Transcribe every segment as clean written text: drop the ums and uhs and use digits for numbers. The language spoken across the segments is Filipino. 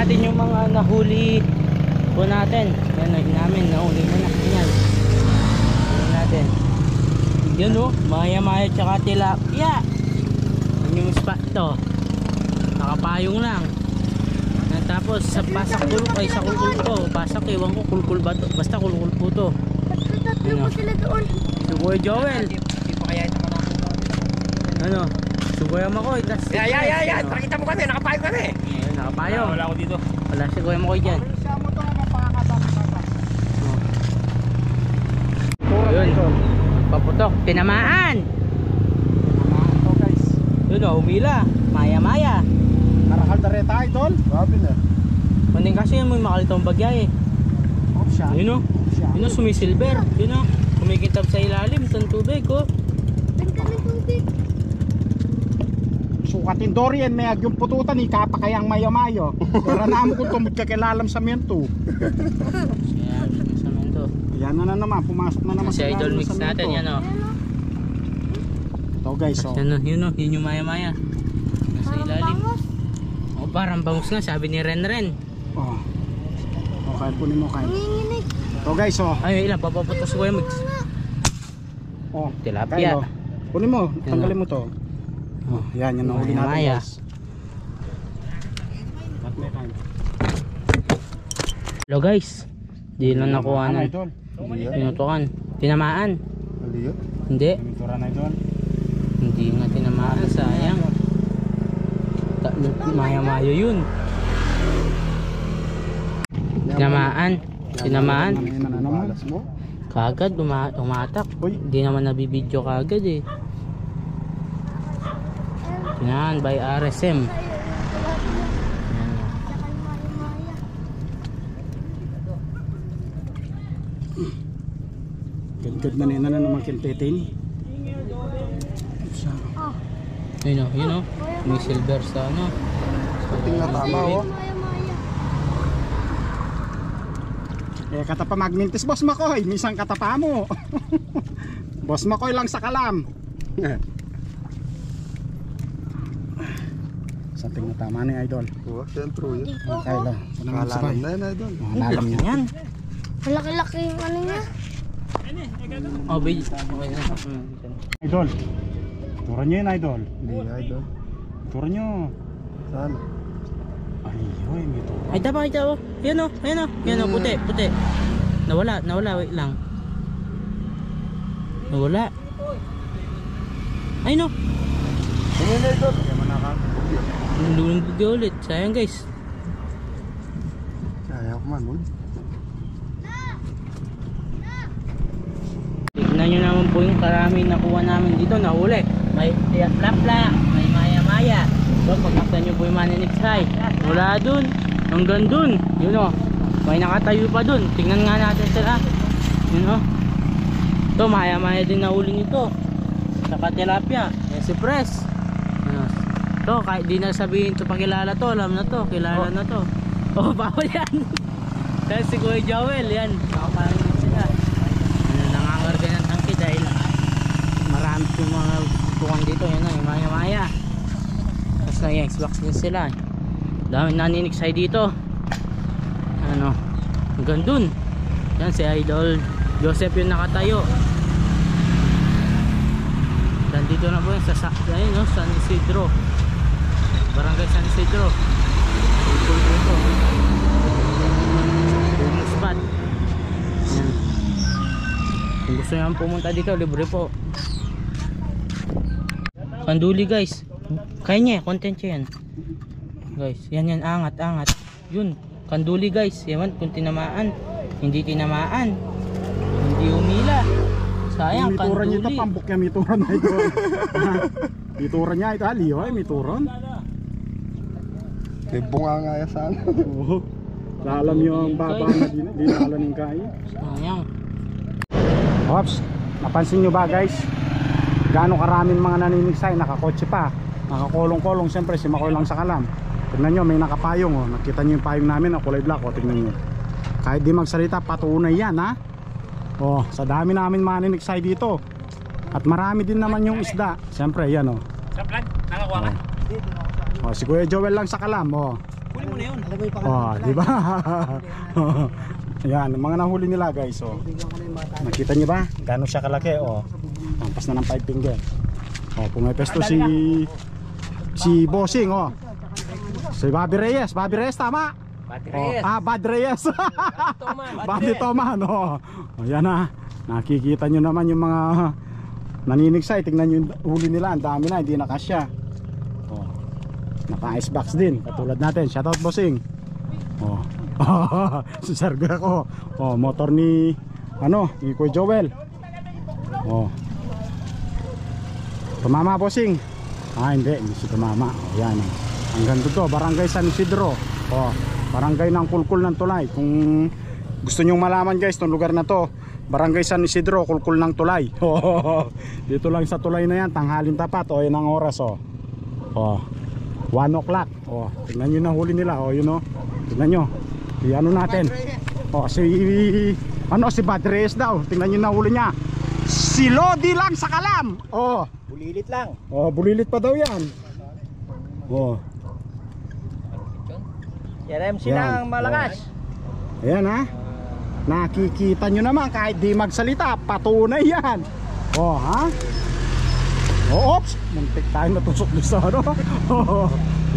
natin yung mga nahuli po natin. Yan, namin nahuli mo na. Yan. Yan natin. Yun o, maya-maya tsaka tilapia. Yan yung spot to. Nakapayong lang. Yan, tapos sa pasak kulkul, ay sa kulkul to. Pasak, ewan ko kulkul ba to. Basta kulkul po to. Ano? Si Kuya Joel. Hindi pa kaya ito manakot. Ano? Si Kuya Makoy. Yan. Pakita mo kami, nakapayong kami. Ayun, nakapayong. Wala ako dito. Wala si Kuya Makoy dyan. Ayun, paputok, tinamaan. Tinamaan to guys. Yun o, umila, maya-maya. Karakal na rin tayo tol. Grabe na. Manding kasi yun, may makalitong bagya eh. Off siya. Yun o, yun o, sumisilver. Yun o, kumikintab sa ilalim, itong tubig o. Sukatin Dorian, may agyong pututan, ikapakayang mayo-mayo. Pero naman kung tumod ka kilalam sa mento. Ayan, sa mento. Yan na naman, pumasok na naman Si Idol mix sa natin, yan o. Ito guys, oh. Yan o, yun yung maya-maya. Nasa ilalim. O, parang bangus nga, sabi ni Ren. Oh. Okay, punin mo kayo. Ito guys, oh. Ay, ilan, papaputok si Kuya Mix. Oh, Tilapia. Kyle, oh. Kunin mo, tanggalin mo to. Oh, yan, yan ang huli natin Maya-maya. guys. At may kain. Hello guys, di lang nakuha ng Idol. pinutukan. Tinamaan? Aliyo. Hindi. Pintura na idol. Hindi nga tinamaan, sayang. Maya-maya yun. Tinamaan. Kagad, umatak. Hindi naman nabibidyo kagad eh. Tinamaan by RSM. Gad man na naman kintetin. Yun o. May silver sa ano. Tingnan tama oh. Eh katapa magmintis Boss Makoy, misang katapa mo. Boss Makoy lang sa kalam. Sa tingnan tama ni Idol. Oh, sentro yun. Okay lang. Kalalam na yun, Idol. Lalam niya. Yan. Malaki-laki yung ano niya. Oh, baby. Idol. Tura niyo yun Idol. Hindi, Idol. Tura niyo. Saan? Ay, may tura. Ay, tama. Yan o. Yan o, puti. Nawala, wait lang. Nawala. Ay no. Tingin na, Idol. Lulunggog ulit. Sayang guys. Kaya ko man, Tignan nyo naman po yung karaming nakuha namin dito. Nahuli. May plapla. May maya-maya. So, pagkakta nyo po yung Maninix High. Wala dun. Hanggang dun. Yun o. May nakatayo pa dun. Tingnan nga natin sila. Yun o. Ito, maya-maya din nahuli nito. Saka tilapia. Yan si Press. Ito, kahit di na sabihin ito pakilala to. Alam na to. Kilala na to. Oh, bawal yan. Dahil si Kuya Joel. Yan. Nakapangin sila. Nangangarga ng tangki dahil marami yung mga tukang dito. Yan o, yung maya-maya. Tapos na yung Xbox din sila. Dami Naninix High dito. Ano, hanggang dun. Yan si Idol Joseph yung nakatayo. Nandito na po yung sa ayun, no? San Isidro, Barangay San Isidro. Ito yung spot. Yan. Kung gusto nyo pumunta dito, libre po. Kanduli guys. Kaya niya, content niya yan guys. Yan, angat. Yun, kanduli guys. Yan, kung tinamaan. Hindi tinamaan. Hindi umila. Sayang, mitura niya ito, kanduli. pambok niya mituran na ito. Mitura niya ito, aliyo ay mituran. May bunga nga ya sana. Oo. Lalam yung baba na dinala ng kaya. Sayang. Ops, napansin nyo ba guys? Gaano karaming mga Naninix High, nakakotse pa, nakakolong-kolong. Siyempre si Makoy lang sa kalam. Tignan nyo, may nakapayong oh. Nakita nyo yung payong namin, kulay black oh. Tignan nyo. Kahit di magsalita, patunay yan ha. Oh, sa dami namin Naninix High dito. At marami din naman yung isda. Siyempre yan oh. Sa plan, nakakuha ka? Oh, si Kuya Joel lang sa kalam oh. Tignan nyo. Oh, Kunin mo na yun. Oh, di ba? Yan, mga nahuli nila guys. Oh. Nakita niyo ba? Gano'n siya kalaki? Oh. Tampas na ng 5 finger. Oh, pumepesto si Bossing, oh. Si Bobby Reyes tama? Oh, Bad Reyes. Bobby Toman, oh. Oh, yan na. Nakikita nyo naman yung mga naninigsay. Tingnan nyo yung huli nila. Ang dami na, hindi na kasya. Oh. Naka icebox din. Katulad natin. Shoutout Bossing. Oh. Si Sergio ako. Oh, motor ni ni Kuya Joel. Oh. Tumama Bossing. Hindi si tumama. Oh, yan. Hanggang dito, Barangay San Isidro. Oh, barangay ng Kulkul ng Tulay. Kung gusto nyong malaman guys, itong lugar na to, Barangay San Isidro, Kulkul ng Tulay. Dito lang sa tulay na yan, tanghalin tapat. O, yan ang oras, oh. Oh, 1 o'clock. Oh, tingnan nyo na huli nila. Oh, yun, oh. Tingnan nyo. Ano natin? Oh, si Bad Reyes daw. Tingnan nyo na huli niya. Si Lodi lang sa kalam. Oh, Bulilit lang. oh, bulilit pa daw yan. Oh. Yan MC Yan. na ang malakas. Ayan ha. Nakikita nyo naman kahit di magsalita, patunay yan. Oh ha. Oh, oops, muntik tayo natusok doon sa ano.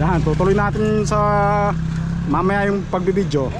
Yan, tutuloy natin sa mamaya yung pagbibideo.